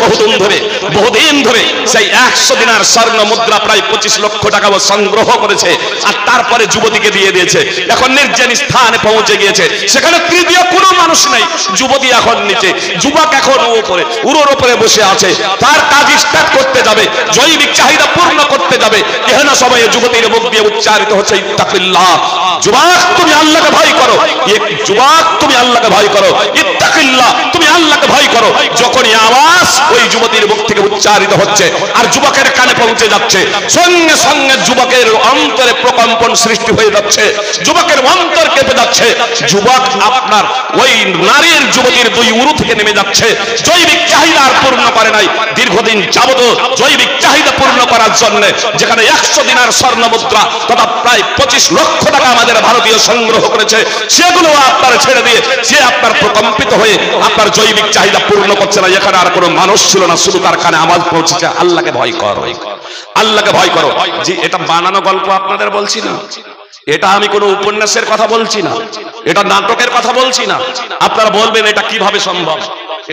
বহুদিন ধরে সেই 100 দিনার স্বর্ণ মুদ্রা প্রায় 25 লক্ষ টাকা সংগ্রহ করেছে, আর তারপরে যুবতীকে দিয়ে দিয়েছে। এখন নির্জন স্থানে পৌঁছে গিয়েছে, সেখানে তৃতীয় কোনো মানুষ নেই, যুবতী এখন নিচে, যুবক এখন উপরে, উরোর উপরে বসে আছে, তার কাজ স্টার্ট করতে যাবে, জৈবিক চাহিদা পূর্ণ করতে যাবে। এহেন সময়ে যুবতীর মুখ দিয়ে উচ্চারিত হচ্ছে ইত্তাকিল্লাহ, যুবক তুমি আল্লাহকে ভয় করো, যুবক তুমি আল্লাহকে ভয় করো, ইত্তাকিল্লাহ তুমি আল্লাহকে ভয় করো। যখনই আওয়াজ ওই যুবতীর মুখ থেকে উচ্চারিত হচ্ছে আর যুবকের কানে পৌঁছে যাচ্ছে, সঙ্গে সঙ্গে যুবকের অন্তরে প্রকম্পন সৃষ্টি হয়ে যাচ্ছে, যুবকের অন্তর কেঁপে যাচ্ছে। যুবক আপনার ওই নারীর যুবতীর 2 উরু থেকে নেমে যাচ্ছে, জৈবিক চাহিদা আর পূর্ণ করে নাই। দীর্ঘদিন যাবত জৈবিক চাহিদা পূর্ণ করার জন্য যেখানে 100 দিনার স্বর্ণ মুদ্রা তথা প্রায় 25 লক্ষ টাকা আমাদের ভারতীয় সংগ্রহ করেছে, সেগুলো আপনার ছেড়ে দিয়ে সে আপনার প্রকম্পিত হয়ে আপনার জৈবিক চাহিদা পূর্ণ করছে না। এখানে আর কোনো মানুষ ছিল না, শুধু তার কানে আওয়াজ পৌঁছেছে আল্লাহকে ভয় করো, আল্লাহকে ভয় করো। জি, এটা বানানো গল্প আপনাদের বলছি না, এটা আমি কোনো উপন্যাসের কথা বলছি না, এটা নাটকের কথা বলছি না। আপনারা বলবেন এটা কিভাবে সম্ভব?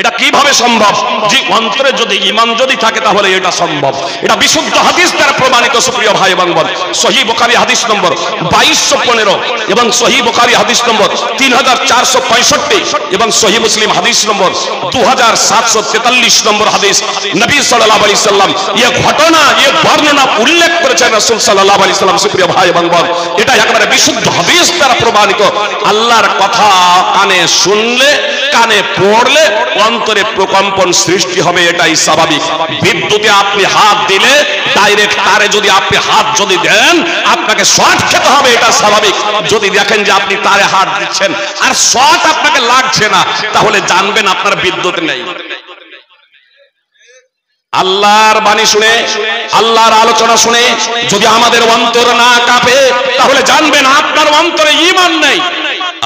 এটা কিভাবে সম্ভব? যে অন্তরে যদি ঈমান যদি থাকে তাহলে এটা সম্ভব। এটা বিশুদ্ধ হাদিস দ্বারা প্রমাণিত সুপ্রিয় ভাই এবং বোন। সহিহ বুখারী হাদিস নম্বর 2215 এবং সহিহ বুখারী হাদিস নম্বর 3465 এবং সহিহ মুসলিম হাদিস নম্বর 2743 নম্বর হাদিস। নবী সাল্লাল্লাহু আলাইহি সাল্লাম এই ঘটনা এই বর্ণনা উল্লেখ করেছেন রাসূল সাল্লাল্লাহু আলাইহি সাল্লাম। সুপ্রিয় ভাই এবং বোন, এটা একেবারে বিশুদ্ধ হাদিস দ্বারা প্রমাণিত। আল্লাহর কথা কানে শুনলে, কানে পড়লে অন্তরে প্রকম্পন সৃষ্টি হবে, এটাই স্বাভাবিক। বিদ্যুতে আপনি হাত দিলে ডাইরেক্ট তারে যদি আপনি হাত যদি দেন আপনাকে শর্ট খেতে হবে, এটা স্বাভাবিক। যদি দেখেন যে আপনি তারে হাত দিচ্ছেন আর শর্ট আপনাকে লাগছে না, তাহলে জানবেন আপনার বিদ্যুৎ নেই। আল্লাহর বাণী শুনে, আল্লাহর আলোচনা শুনে যদি আমাদের অন্তর না কাঁপে তাহলে জানবেন আপনার অন্তরে ঈমান নেই,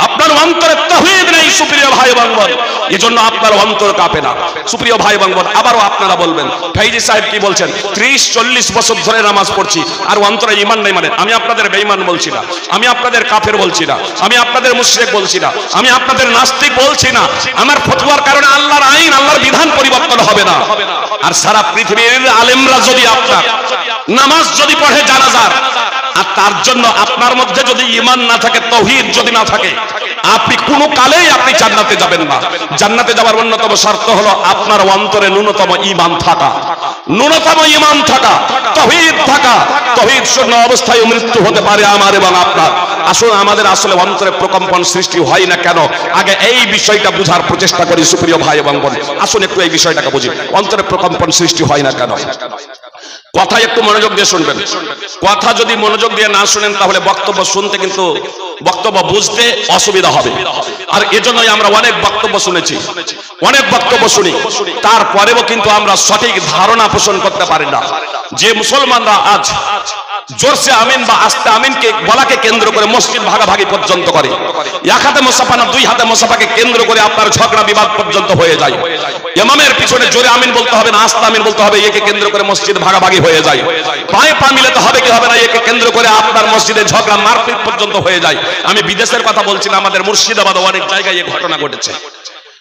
আপনার অন্তরে তাওহীদ নেই। সুপ্রিয় ভাই এবং বোন, এজন্য আপনার অন্তর কাঁপে না। সুপ্রিয় ভাই এবং বোন, আবারও আপনারা বলবেন ফাইজি সাহেব কি বলছেন, 30-40 বছর ধরে নামাজ পড়ছি আর অন্তরে ঈমান নেই। মানে আমি আপনাদের বেঈমান বলছি না, আমি আপনাদের কাফের বলছি না, আমি আপনাদের মুশরিক বলছি না, আমি আপনাদের নাস্তিক বলছি না। আমার ফতোয়ার কারণে আল্লাহর আইন, আল্লাহর বিধান পরিবর্তন হবে না। আর সারা পৃথিবীর আলেমরা যদি আপনার নামাজ যদি পড়ে জানাজার, আর তার জন্য আপনার মধ্যে যদি ঈমান না থাকে, তাওহীদ যদি না থাকে, আপনি কোনো কালেই আপনি জান্নাতে যাবেন না। জান্নাতে যাওয়ার অন্যতম শর্ত হলো আপনার অন্তরে ন্যূনতম ঈমান থাকা, ন্যূনতম ঈমান থাকা, তাওহীদ থাকা। তাওহীদ শূন্য অবস্থায় মৃত্যু হতে পারে আমার এবং আপনার। আসলে আমাদের আসলে অন্তরে প্রকম্পন সৃষ্টি হয় না কেন, আগে এই বিষয়টা বোঝার প্রচেষ্টা করি। সুপ্রিয় ভাই এবং বোন, আসুন একটু এই বিষয়টাকে বুঝি, অন্তরে প্রকম্পন সৃষ্টি হয় না কেন। কথা একটু মনোযোগ দিয়ে শুনবেন। কথা যদি মনোযোগ দিয়ে না শুনেন তাহলে বক্তব্য শুনতে কিন্তু বক্তব্য বুঝতে অসুবিধা হবে। আর এজন্যই আমরা অনেক বক্তব্য শুনেছি, অনেক বক্তব্য শুনি, তারপরেও কিন্তু আমরা সঠিক ধারণা পোষণ করতে পারি না। যে মুসলমানরা আজ জোরসে আমিন বা আস্তে আমিনকে বলাকে কেন্দ্র করে মসজিদ ভাগাভাগি পর্যন্ত করে, এক হাতে মুসাফা না দুই হাতে মুসাফাকে কেন্দ্র করে আপনার ঝগড়া বিবাদ পর্যন্ত হয়ে যায়। ইমামের পিছনে জোরে আমিন বলতে হবে না আস্তে আমিন বলতে হবে, একে কেন্দ্র করে মসজিদ ভাগাভাগি হয়ে যায়। পায়ে পা মিলাতে হবে কি হবে না, একে কেন্দ্র করে আপনার মসজিদে ঝগড়া মারপিট পর্যন্ত হয়ে যায়। আমি বিদেশের কথা বলছি না, আমাদের মুর্শিদাবাদে অনেক জায়গায় এই ঘটনা ঘটেছে।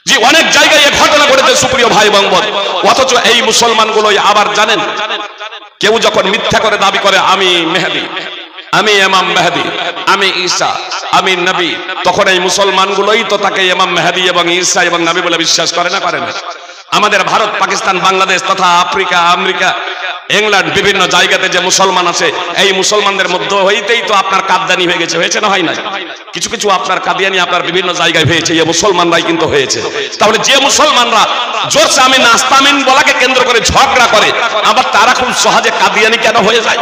জি, অনেক জায়গায় এই ঘটনা ঘটেছে সুপ্রিয় ভাই এবং বোন। অথচ এই মুসলমানগুলোই আবার জানেন, কেউ যখন মিথ্যা করে দাবি করে আমি মেহেদী, আমি ইমাম মেহেদী, আমি ঈসা, আমি নবী, তখন এই মুসলমানগুলোই তো তাকে ইমাম মেহেদী এবং ঈসা এবং নবী বলে বিশ্বাস করে না, করে না? আমাদের ভারত, পাকিস্তান, বাংলাদেশ তথা আফ্রিকা, আমেরিকা, ইংল্যান্ড বিভিন্ন জায়গাতে যে মুসলমান আছে, এই মুসলমানদের মধ্যে হইতেই তো আপনার কাদিয়ানি হয়ে গেছে, হয়েছে না হয় না? কিছু কিছু আপনার কাদিয়ানি আপনার বিভিন্ন জায়গায় হয়েছে, এই মুসলমানরাই কিন্তু হয়েছে। তাহলে যে মুসলমানরা জোরসে আমিন আস্তে আমিন বলাকে কেন্দ্র করে ঝগড়া করে, আবার তারা খুব সহজে কাদিয়ানি কেন হয়ে যায়?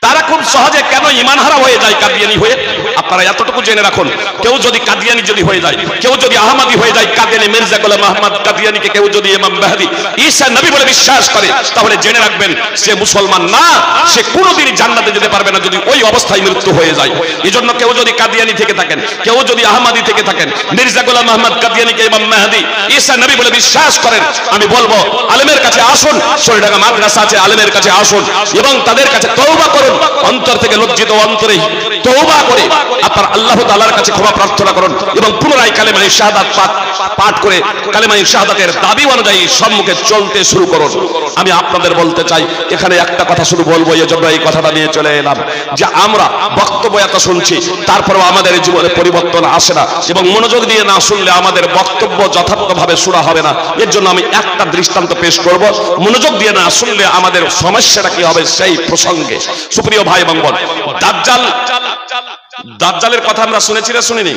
তারা খুব সহজে কেন ঈমানহারা হয়ে যায় কাদিয়ানি হয়ে? আপনারা এতটুকু জেনে রাখুন, কেউ যদি কাদিয়ানি যদি হয়ে যায়, কেউ যদি আহমদী হয়ে যায়, কাদিয়ানি মির্জা গোলাম আহমদ কাদিয়ানিকে কেউ যদি ইমাম মেহেদী, ঈসা নবী বলে বিশ্বাস করে, তাহলে জেনে রাখবেন সে মুসলমান না, সে কোনোদিনই জান্নাতে যেতে পারবে না যদি ওই অবস্থায় মৃত্যু হয়ে যায়। এজন্য কেউ যদি কাদিয়ানি থেকে থাকেন, কেউ যদি আহমদী থেকে থাকেন, মির্জা গোলাম আহমদ কাদিয়ানিকে ইমাম মেহেদী, ঈসা নবী বলে বিশ্বাস করেন, আমি বলবো আলেমের কাছে আসুন, শরীরঢাকা মাদ্রাসা আছে, আলেমের কাছে আসুন এবং তাদের কাছে তওবা করুন। অন্তর থেকে লজ্জিত অন্তরে তওবা করে আপনার আল্লাহ তাআলার কাছে ক্ষমা প্রার্থনা করুন এবং পুনরায় কালেমায়ে শাহাদাত পাঠ করে কালেমায়ে শাহাদাতের দাবি অনুযায়ী সম্মুখে চলতে শুরু করুন। আমি আপনাদের বলতে চাই, এখানে একটা কথা শুধু বলবো, এজন্য এই কথাটা নিয়ে চলে এলাম, যে আমরা বক্তব্য এত শুনছি, তারপরেও আমাদের জীবনে পরিবর্তন আসে না এবং মনোযোগ দিয়ে না শুনলে আমাদের বক্তব্য যথার্থভাবে শোনা হবে না। এর জন্য আমি একটা দৃষ্টান্ত পেশ করব, মনোযোগ দিয়ে না শুনলে আমাদের সমস্যাটা কি হবে সেই প্রসঙ্গে। সুপ্রিয় ভাই এবং বোন, দাজ্জাল, দাজ্জালের কথা আমরা শুনেছি না শুনিনি?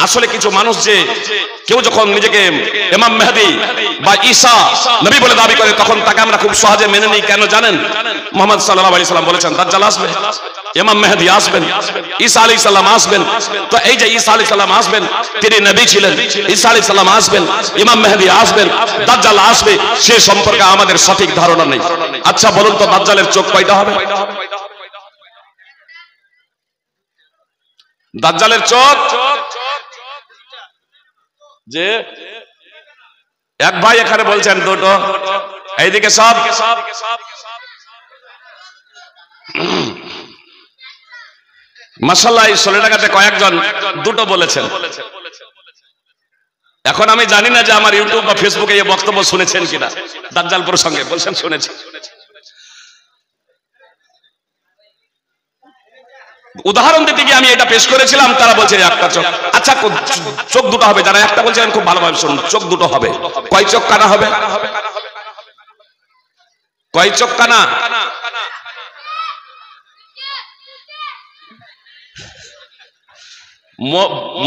আসলে কিছু মানুষ যে কেউ যখন নিজেকে ইমাম মেহেদী বা ঈসা নবী বলে দাবি করে, তখন তাকে আমরা খুব সহজে মেনে নিই। কেন জানেন? মুহাম্মদ সাল্লাল্লাহু আলাইহি সাল্লাম বলেছেন দাজ্জাল আসবে, ইমাম মেহেদী আসবেন, ঈসা আলাইহিস সালাম আসবেন। তো এই যে ঈসা আলাইহিস সালাম আসবেন, তিনি নবী ছিলেন, ঈসা আলাইহিস সালাম আসবেন, ইমাম মেহেদী আসবেন, দাজ্জাল আসবে, সে সম্পর্কে আমাদের সঠিক ধারণা নেই। আচ্ছা বলুন তো, দাজ্জালের চোখ কয়টা হবে? দাজ্জালের চোখ যে এক ভাই এখানে বলছেন দুটো, এইদিকে সব মাশাআল্লাহ। এই 16 টাকাতে কয়েকজন দুটো বলেছেন। এখন আমি জানি না যে আমার ইউটিউব বা ফেসবুকে এই বক্তব্য শুনেছেন কিনা, দাজ্জাল প্রসঙ্গে বলছেন শুনেছি। উদাহরণ দিতে গিয়ে আমি এটা পেশ করেছিলাম, তারা বলছে একটা চোখ। আচ্ছা চোখ দুটো হবে, যারা একটা বলছেন খুব ভালোভাবে শুনুন, চোখ দুটো হবে। কয় চোখ কানা হবে? কয় চোখ কানা?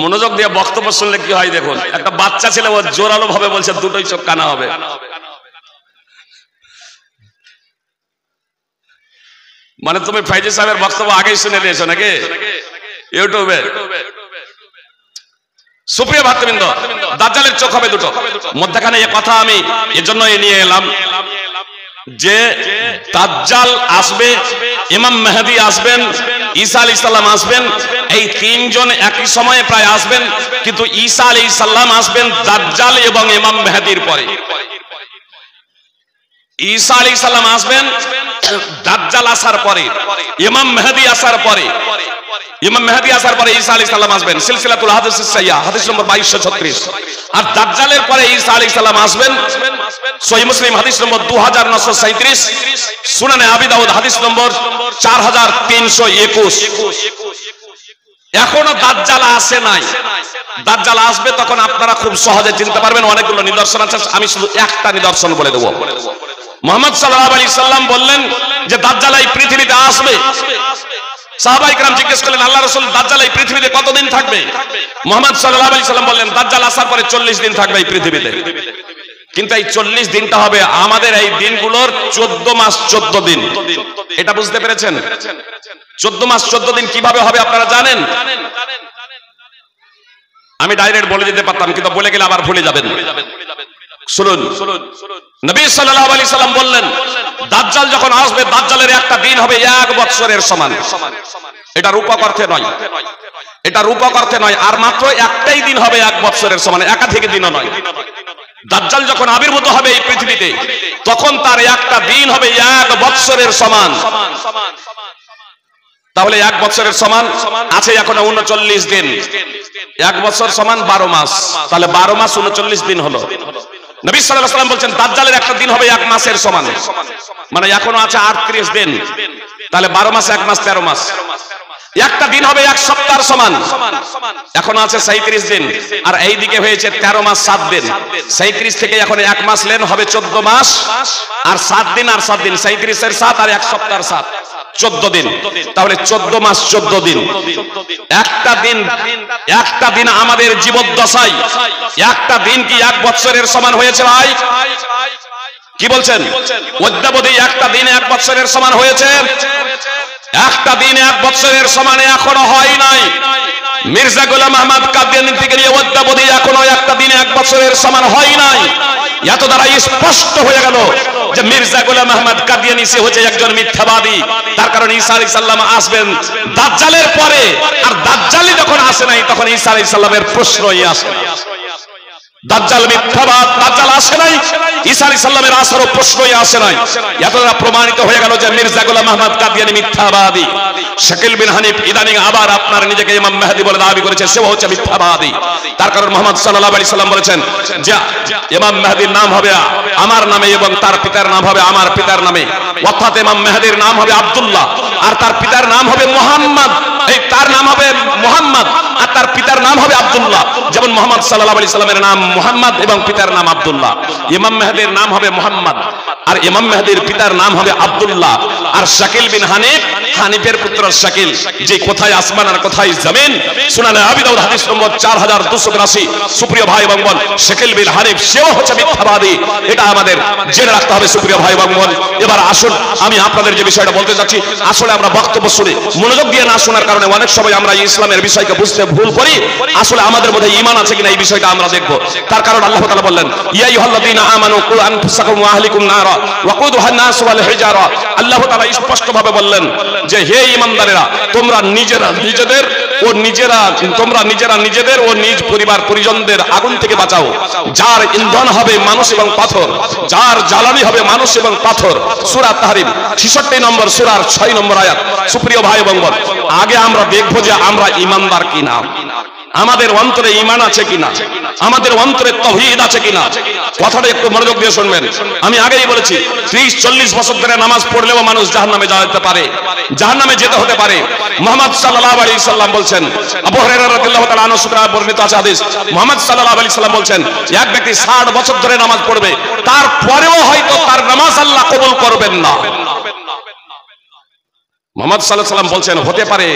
মনোযোগ দিয়ে বক্তব্য শুনলে কি হয় দেখুন। একটা বাচ্চা ছেলে ও জোরালো ভাবে বলছে দুটোই চোখ কানা হবে। মানে তুমি ফাইজি সাহেবের বক্তব্য আগেই শুনে নিয়েছো নাকি ইউটিউবে? সুপ্রিয় ভক্তবৃন্দ, দাজ্জালের চোখ হবে দুটো। মধ্যখানে এই কথা আমি এজন্য নিয়ে এলাম যে দাজ্জাল আসবে, ইমাম মেহেদী আসবেন, ঈসা আলাইহিস সালাম আসবেন, এই তিনজন একই সময়ে প্রায় আসবেন। কিন্তু ঈসা আলাইহিস সালাম আসবেন দাজ্জাল এবং ইমাম মেহেদীর পরে। ঈসা আলাইহিস সালাম আসবেন দাজ্জাল আসার পরে, ইমাম মেহেদী আসার পরে। ইমাম মেহেদী আসার পরে ঈসা আলাইহিস সালাম আসবেন। সিলসিলাতুল হাদিস সাহিহা হাদিস নম্বর 2236। আর দাজ্জালের পরে ঈসা আলাইহিস সালাম আসবেন। সহিহ মুসলিম হাদিস নম্বর 2937, সুনানে আবি দাউদ হাদিস নম্বর 4321। এখনো দাজ্জাল আসে নাই। দাজ্জাল আসবে তখন আপনারা খুব সহজে চিনতে পারবেন। অনেকগুলো নিদর্শন আছে, আমি শুধু একটা নিদর্শন বলে দেব। মুহাম্মদ সাল্লাল্লাহু আলাইহি সাল্লাম বললেন যে দাজ্জাল এই পৃথিবীতে আসবে। সাহাবায়ে কেরাম জিজ্ঞেস করলেন, আল্লাহ রাসূল দাজ্জাল এই পৃথিবীতে কতদিন থাকবে? মুহাম্মদ সাল্লাল্লাহু আলাইহি সাল্লাম বললেন, দাজ্জাল আসার পরে 40 দিন থাকবে এই পৃথিবীতে। কিন্তু এই 40 দিনটা হবে আমাদের এই দিনগুলোর 14 মাস 14 দিন। এটা বুঝতে পেরেছেন? 14 মাস 14 দিন কিভাবে হবে আপনারা জানেন? আমি ডাইরেক্ট বলে দিতে পারতাম, কিন্তু বলে গেলে আবার ভুলে যাবেন। শুনুন, নবী সাল্লাল্লাহু আলাইহি সাল্লাম বললেন দাজ্জাল যখন আসবে, দাজ্জালের একটা দিন হবে 1 বছরের সমান। এটা রূপক অর্থে নয়, এটা রূপক অর্থে নয়। আর মাত্র একটাই দিন হবে 1 বছরের সমান, একাধিক দিনও নয়। দাজ্জাল যখন আবির্ভূত হবে এই পৃথিবীতে, তখন তার একটা দিন হবে 1 বছরের সমান। তাহলে 1 বছরের সমান আছে এখন 39 দিন। 1 বছর সমান 12 মাস, তাহলে 12 মাস 39 দিন হলো। নবী সাল্লাল্লাহু আলাইহি ওয়াসাল্লাম বলছেন দাজ্জালের একটা দিন হবে 1 মাসের সমান, মানে এখনো আছে 38 দিন। তাহলে 12 মাস 1 মাস 13 মাস। একটা দিন হবে 1 সপ্তাহের সমান, এখন আছে 37 দিন। আর এই দিকে হয়েছে 13 মাস 7 দিন। 37 থেকে এখন 1 মাস লেন হবে 14 মাস আর 7 দিন আর 7 দিন। 37 এর 7 আর 1 সপ্তাহের 7, 14 দিন। তাহলে 14 মাস 14 দিন। একটা দিন আমাদের জীবদ্দশায় একটা দিন কি 1 বছরের সমান হয়েছে ভাই? কি বলছেন? অদ্যাবধি একটা দিন 1 বছরের সমান হয়েছে? একটা দিন 1 বছরের সমান এখনো হয় নাই। মির্জা গোলাম আহমদ কাদিয়ানী থেকে নিয়ে অদ্যাবধি এখনো একটা দিন 1 বছরের সমান হয় নাই। এত দ্বারা স্পষ্ট হয়ে গেল যে মির্জা গোলাম আহমদ কাদিয়ানী সে হচ্ছে একজন মিথ্যাবাদী। তার কারণ ঈসা আলাইহিস সালাম আসবেন দাজ্জালের পরে, আর দাজ্জালই যখন আসে নাই তখন ঈসা আলাইহিস সালামের প্রশ্নই আসে না। দাজ্জাল মিথ্যাবাদ, দাজ্জাল আসে নাই, ঈসা আলাইহিস সালামের আসারও প্রশ্নই আসে নাই। এত দ্বারা প্রমাণিত হয়ে গেল যে মির্জা গোলাম আহমদ কাদিয়ানী মিথ্যাবাদী। শাকিল বিন হানিফ ইদানিং আবার আপনার নিজেকে ইমাম মেহেদী বলে দাবি করেছে, সেও হচ্ছে মিথ্যাবাদী। তার কারণ মুহাম্মদ সাল্লাল্লাহু আলাইহি সাল্লাম বলেছেন যে ইমাম মেহেদীর নাম হবে আমার নামে এবং তার পিতার নাম হবে আমার পিতার নামে। অর্থাৎ ইমাম মেহেদীর নাম হবে আব্দুল্লাহ আর তার পিতার নাম হবে মুহাম্মদ। এই তার নাম হবে মুহাম্মদ আর তার পিতার নাম হবে আব্দুল্লাহ। যেমন মুহাম্মদ সাল্লাল্লাহু আলাইহি সাল্লামের নাম মুহাম্মদ এবং পিতার নাম আব্দুল্লাহ। ইমাম মেহেদীর নাম হবে মুহাম্মদ আর ইমাম মেহেদীর পিতার নাম হবে আব্দুল্লাহ। আর শাকিল বিন হানিফ, হানিফের পুত্র শাকিল, যে কোথায় আসমান আর কোথায় জমিন। সুনানে আবি দাউদ হাদিস নম্বর 4282। সুপ্রিয় ভাই এবং বোন, শাকিল বিন হানিফ সেও হচ্ছে মিথ্যাবাদী। এটা আমাদের জেনে রাখতে হবে সুপ্রিয় ভাই এবং বোন। এবার আসুন আমি আপনাদের যে বিষয়টা বলতে যাচ্ছি, আসলে আমরা বক্তব্য শুনে মনোযোগ দিয়ে না শোনার কারণে অনেক সময় আমরা ইসলামের বিষয়কে বুঝতে ভুল করি। আসলে আমাদের মধ্যে ঈমান আছে কিনা এই বিষয়টা আমরা দেখব। তার কারণ আল্লাহ তাআলা বললেন ইয়া আইয়ুহাল্লাযীনা আমানু কু আনফুসাকুম ওয়া আহলিকুম নারা ওয়াকুদুহা আন-নাস ওয়াল হিজারা। আল্লাহ তাআলা স্পষ্ট ভাবে বললেন যে হে ঈমানদারেরা, তোমরা নিজেরা নিজেদের ও নিজ পরিবার পরিজনদের আগুন থেকে বাঁচাও, যার ইন্ধন হবে মানুষ এবং পাথর, যার জ্বালানি হবে মানুষ এবং পাথর। সূরা তাহরিম 66 নম্বর সূরার 6 নম্বর আয়াত। সুপ্রিয় ভাই এবং বোন, আগে আমরা দেখব যে আমরা ঈমানদার কিনা, আমাদের অন্তরে ঈমান আছে কিনা। আমাদের অন্তরে তাওহীদ আছে কিনা। কথাটা একটু মনোযোগ দিয়ে শুনবেন। আমি আগেই বলেছি 30-40 বছর ধরে নামাজ পড়লেও মানুষ জাহান্নামে যেতে পারে, জাহান্নামে যেতে হতে পারে। মুহাম্মদ সাল্লাল্লাহু আলাইহি সাল্লাম বলছেন, আবু হুরায়রা রাদিয়াল্লাহু তাআলা আনহু সূত্রে বর্ণিত আছে হাদিস, মুহাম্মদ সাল্লাল্লাহু আলাইহি সাল্লাম বলছেন, এক ব্যক্তি 60 বছর ধরে নামাজ পড়বে, তারপরেও হয়তো তার নামাজ আল্লাহ কবুল করবেন না। মুহাম্মদ সাল্লাল্লাহু আলাইহি সাল্লাম বলছেন, হতে পারে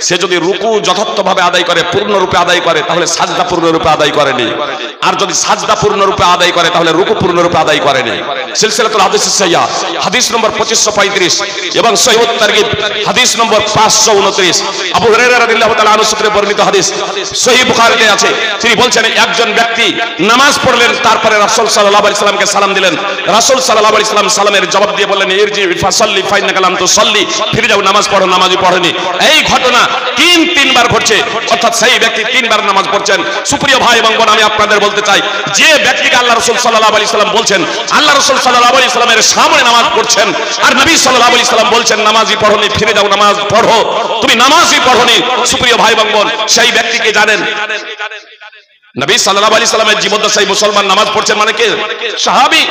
সে যদি রুকু যথার্থভাবে আদায় করে, পূর্ণরূপে আদায় করে, তাহলে সাজদা পূর্ণরূপে আদায় করেনি, আর যদি সাজদা পূর্ণরূপে আদায় করে তাহলে রুকু পূর্ণরূপে আদায় করেনি। সিলসিলাতুল হাদিস সাহিহা হাদিস নম্বর 2535 এবং সহিহুত তারগিব হাদিস নম্বর 529, আবু হুরায়রা রাদিয়াল্লাহু তাআলা আনহু সূত্রে বর্ণিত হাদিস, সহিহ বুখারীতে আছে। তিনি বলছেন, একজন ব্যক্তি নামাজ পড়লেন, তারপরে রাসূল সাল্লাল্লাহু আলাইহি সাল্লামকে সালাম দিলেন। রাসূল সাল্লাল্লাহু আলাইহি সাল্লাম সালামের জবাব দিয়ে বললেন, ইরজি ফাসাল্লি ফাইন্নাকা লাম তুসাল্লি, ফিরে যাও, নামাজ পড়ো, নামাজই পড়েনি। এই ঘটনা তিনবার ঘটছে, অর্থাৎ সেই ব্যক্তি 3 বার নামাজ পড়ছেন। সুপ্রিয় ভাই এবং বোন, আমি আপনাদের বলতে চাই, যে ব্যক্তিকে আল্লাহ রাসূল সাল্লাল্লাহু আলাইহি সাল্লাম বলছেন, আল্লাহ রাসূল সাল্লাল্লাহু আলাইহি সাল্লামের সামনে নামাজ পড়ছেন, আর নবী সাল্লাল্লাহু আলাইহি সাল্লাম বলছেন নামাজই পড়োনি, ফিরে যাও, নামাজ পড়ো, তুমি নামাজই পড়োনি। সুপ্রিয় ভাই এবং বোন, সেই ব্যক্তিকে জানেন? নবী সাল্লাল্লাহু আলাইহি সাল্লামের জীবদ্দশায় মুসলমান নামাজ পড়ছেন মানে কে? সাহাবী।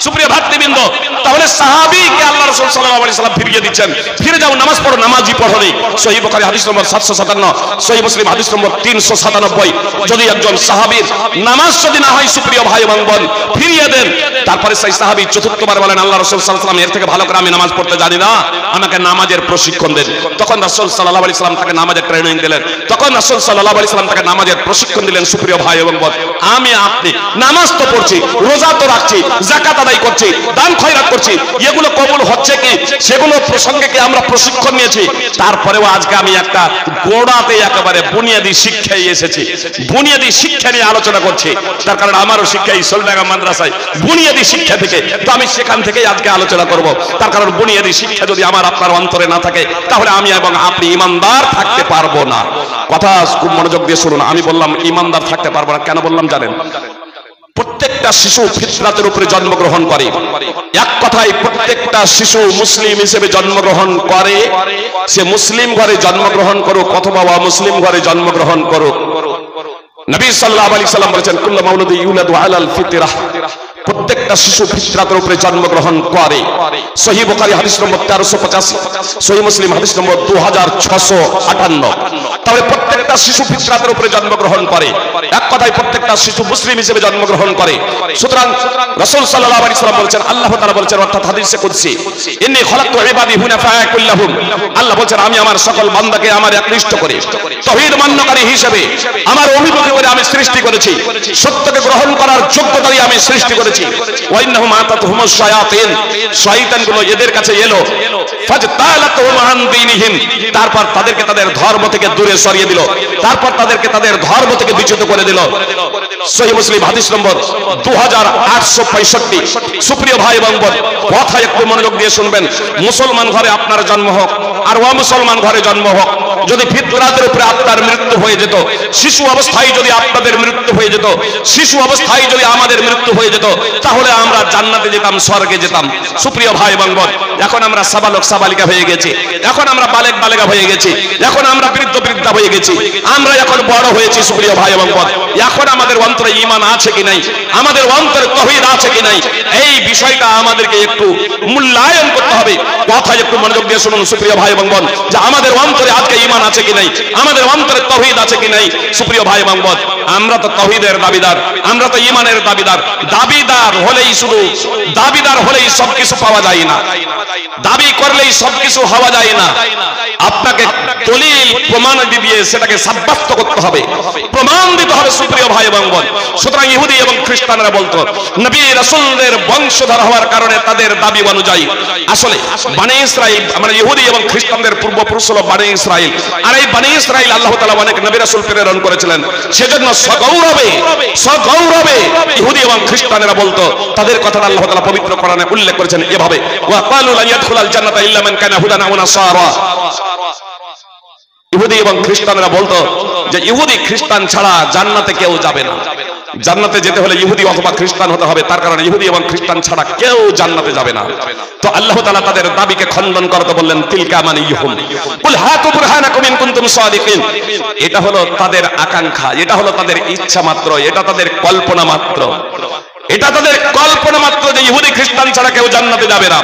সুপ্রিয় ভাতৃবৃন্দ, তাহলে সাহাবীকে আল্লাহ রাসূল সাল্লাল্লাহু আলাইহি সাল্লাম ফিরিয়ে দিচ্ছেন, ফিরে যাও, নামাজ পড়ো, নামাজই পড়োনি। সহিহ বুখারী হাদিস নম্বর 757, সহিহ মুসলিম হাদিস নম্বর 397। যদি একজন সাহাবীর নামাজ যদি না হয়, সুপ্রিয় ভাই এবং বোন, ফিরিয়ে দেন। তারপরে সেই সাহাবী চতুর্থবার বলেন, আল্লাহ রাসূল সাল্লাল্লাহু আলাইহি সাল্লাম, এর থেকে ভালো করে আমি নামাজ পড়তে জানি না, আমাকে নামাজের প্রশিক্ষণ দেন। তখন রাসূল সাল্লাল্লাহু আলাইহি সাল্লাম তাকে নামাজের ট্রেনিং দিলেন, তখন রাসূল সাল্লাল্লাহু আলাইহি সাল্লাম তাকে নামাজের প্রশিক্ষণ দিলেন। সুপ্রিয় ভাই এবং বোন, আমি আপনি নামাজ তো পড়ছি, রোজা তো রাখছি, যাকাত আদায় করছি, দান খয়রাত করছি, এগুলো কবুল হচ্ছে কি, সেগুলো প্রসঙ্গে কি আমরা প্রশিক্ষণ নিয়েছি? তারপরেও আজকে আমি একটা গোড়াতে একেবারে বুনিয়াদী শিক্ষায় এসেছি, বুনিয়াদী শিক্ষা নিয়ে আলোচনা করছি। তার কারণ আমারও শিক্ষা এই সোলডাঙ্গা মাদ্রাসায় বুনিয়াদী শিক্ষা থেকে, তো আমি সেখান থেকেই আজকে আলোচনা করব। তার কারণ বুনিয়াদী শিক্ষা যদি আমার আপনার অন্তরে না থাকে, তাহলে আমি এবং আপনি ঈমানদার থাকতে পারবো না। কথা খুব মনোযোগ দিয়ে শুনুন। আমি বললাম ঈমানদার থাকতে পারবো না, কেন বললাম জানেন? প্রত্যেকটা শিশু ফিতরাতের উপরে জন্মগ্রহণ করে। এক কথায় প্রত্যেকটা শিশু মুসলিম হিসেবে জন্মগ্রহণ করে, সে মুসলিম ঘরে জন্মগ্রহণ করুক অথবা অমুসলিম ঘরে জন্মগ্রহণ করুক। নবী সাল্লাল্লাহু আলাইহি সাল্লাম বলেছেন, কুল্লু মাউলুদিন ইউলাদু আলাল ফিতরাহ, প্রত্যেকটা শিশু ফিতরাতের উপরে জন্মগ্রহণ করে। সহিহ বুখারী হাদিস নম্বর 1385, সহিহ মুসলিম হাদিস নম্বর 2658। তাহলে প্রত্যেকটা শিশু ফিতরাতের উপরে জন্মগ্রহণ করে, এক কথায় প্রত্যেকটা শিশু মুসলিম হিসেবে জন্মগ্রহণ করে। সুতরাং রাসূল সাল্লাল্লাহু আলাইহি সাল্লাম বলেছেন, আল্লাহ তাআলা বলেছেন, অর্থাৎ হাদিসে কুদসি, ইন্নী খলাকতু ইবাদি হুনাফা কুল্লাহুম, আল্লাহ বলেন আমি আমার সকল বান্দাকে আমার একনিষ্ঠ করে তাওহীদ মান্যকারী হিসেবে আমার অভিমুখী করে আমি সৃষ্টি করেছি, সত্যকে গ্রহণ করার যোগ্যতা দিয়ে আমি সৃষ্টি করেছি। ওয়া ইন্নাহুম আতাতুহুমুশ শায়াতিন, শয়তানগুলো এদের কাছে এলো, ফাজতালাতুহুম আন দীনিহিম, তারপর তাদেরকে তাদের ধর্ম থেকে দূরে সরিয়ে দিল, তারপর তাদেরকে তাদের ধর্ম থেকে বিচ্যুত করে দিল। সহিহ মুসলিম হাদিস নম্বর 2865। সুপ্রিয় ভাই এবং বোন, কথা একটু মনোযোগ দিয়ে শুনবেন। মুসলমান ঘরে আপনার জন্ম হোক আর অমুসলমান ঘরে জন্ম হোক, যদি ফিতরাতের উপরে আপনার মৃত্যু হয়ে যেত, শিশু অবস্থায় যদি আপনাদের মৃত্যু হয়ে যেত, শিশু অবস্থায় যদি আমাদের মৃত্যু হয়ে যেত, তাহলে আমরা জান্নাতে যেতাম, স্বর্গে যেতাম। সুপ্রিয় ভাই এবং বোন, এখন আমরা সাবালক সাবালিকা হয়ে গেছি, এখন আমরা বালেক বালেকা হয়ে গেছি, এখন আমরা বৃদ্ধ বৃদ্ধা হয়ে গেছি, আমরা এখন বড় হয়েছি। সুপ্রিয় ভাই এবং বোন, এখন আমাদের অন্তরে ঈমান আছে কি নাই, আমাদের অন্তরে তাওহীদ আছে কি নাই, এই বিষয়টা আমাদেরকে একটু মূল্যায়ন করতে হবে। কথা একটু মনোযোগ দিয়ে শুনুন সুপ্রিয় ভাই এবং বোন, যে আমাদের অন্তরে আজকে ঈমান আছে কি নাই, আমাদের অন্তরে তাওহীদ আছে কি নাই। সুপ্রিয় ভাই এবং বোন, আমরা তো তাওহীদের দাবিদার, আমরা তো ঈমানের দাবিদার। দাবিদার হলেই শুধু দাবিদার হলেই সবকিছু পাওয়া যায় না, দাবি করলেই সবকিছু হওয়া যায় না। আপনাকে দলিল প্রমাণ দিয়ে সেটাকে সাব্যস্ত করতে হবে, প্রমাণ দিতে হবে। সুপ্রিয় ভাই এবং বোন, সুতরাং ইহুদি এবং খ্রিস্টানরা বলতো নবী রাসূলদের বংশধর হওয়ার কারণে তাদের দাবি অনুযায়ী আসলে বনি ইসরাইল, মানে ইহুদি এবং খ্রিস্টানদের পূর্বপুরুষ হলো বনি ইসরাইল, আর এই বনি ইসরাইল আল্লাহ তাআলা অনেক নবী রাসূল প্রেরণ করেছিলেন। সেজন্য সগৌরবে সগৌরবে ইহুদি এবং খ্রিস্টানরা বলতো, তাদের কথা আল্লাহ তাআলা পবিত্র কোরআনে উল্লেখ করেছেন এভাবে, ওয়া ক্বালু লা ইয়াদখুলাল জান্নাতা ইল্লা মান কানা হুদান আও নাসারা। ইহুদি এবং খ্রিস্টানরা বলতো যে ইহুদি খ্রিস্টান ছাড়া জান্নাতে কেউ যাবে না। জান্নাতে যেতে হলে ইহুদি অথবা খ্রিস্টান হতে হবে, তার কারণে ইহুদি এবং খ্রিস্টান ছাড়া কেউ জান্নাতে যাবে না। তো আল্লাহ তাআলা তাদের দাবিকে খণ্ডন করতে বললেন, তিলকা মানিয়ুহুম কুল হাতু বুরহানাকুম ইন কুনতুম সাদিকিন। এটা হলো তাদের আকাঙ্ক্ষা, এটা হলো তাদের ইচ্ছা মাত্র, এটা তাদের কল্পনা মাত্র, এটা তাদের কল্পনা মাত্র যে ইহুদি খ্রিস্টান ছাড়া কেউ জান্নাতে যাবে না।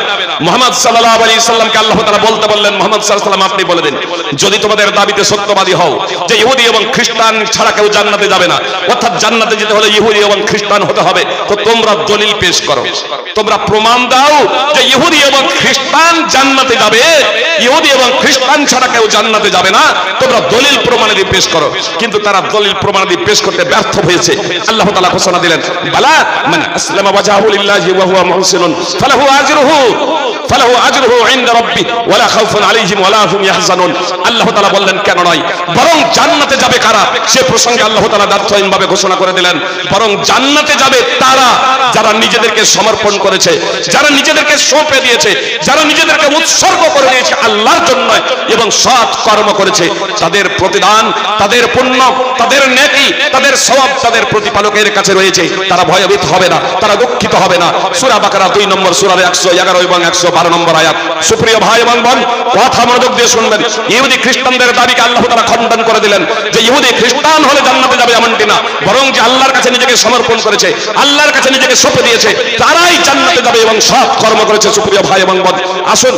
মুহাম্মদ সাল্লাল্লাহু আলাইহি সাল্লামকে আল্লাহ তাআলা বলতে বললেন, মুহাম্মদ সাল্লাল্লাহু আলাইহি সাল্লাম আপনি বলে দিন, যদি তোমাদের দাবিতে সত্যবাদী হও যে ইহুদি এবং খ্রিস্টান ছাড়া কেউ জান্নাতে যাবে না, অর্থাৎ জান্নাতে যেতে হলে ইহুদি এবং খ্রিস্টান হতে হবে, তো তোমরা দলিল পেশ করো, তোমরা প্রমাণ দাও যে ইহুদি এবং খ্রিস্টান জান্নাতে যাবে, ইহুদি এবং খ্রিস্টান ছাড়া কেউ জান্নাতে যাবে না, তোমরা দলিল প্রমাণাদি পেশ করো। কিন্তু তারা দলিল প্রমাণাদি পেশ করতে ব্যর্থ হয়েছে। আল্লাহ তাআলা ঘোষণা দিলেন, বালা মান আসলামা ওয়াজহাহু লিল্লাহি ওয়া হুয়া মুহসিনুন ফালাহু আজরুহু ইনদা রাব্বি ওয়া লা খাউফুন আলাইহিম ওয়া লা হুম ইয়াহজানুন। আল্লাহ তাআলা বললেন কেন নয়, বরং জান্নাতে যাবে কারা সে প্রসঙ্গে আল্লাহ তাআলা দার্থহীনভাবে ঘোষণা করে দিলেন, বরং জান্নাতে যাবে তারা যারা নিজেদেরকে সমর্পণ করেছে, যারা নিজেদেরকে সঁপে দিয়েছে, যারা নিজেদেরকে উৎসর্গ করে দিয়েছে আল্লাহর জন্য এবং সৎ কর্ম করেছে। তাদের প্রতিদান, তাদের পুণ্য, তাদের নেকি, তাদের সওয়াব তাদের প্রতিপালকের কাছে রয়েছে। তারা ভয়ভীত হবে না, তারা দুঃখিত হবে না। সূরা বাকারা 2 নম্বর সূরার 111 এবং 112 নম্বর আয়াত। সুপ্রিয় ভাই এবং বোন, কথা মনোযোগ দিয়ে শুনবেন। ইহুদি খ্রিস্টানদের দাবিকে আল্লাহ তাআলা খণ্ডন করে দিলেন যে ইহুদি খ্রিস্টান হলে জান্নাতে যাবে এমনটি না, বরং যে আল্লাহর কাছে নিজেকে সমর্পণ করেছে, আল্লাহর কাছে নিজেকে সঁপে দিয়েছে, তারাই জান্নাতে যাবে এবং সৎ কর্ম করেছে। সুপ্রিয় ভাই এবং বোন, আসুন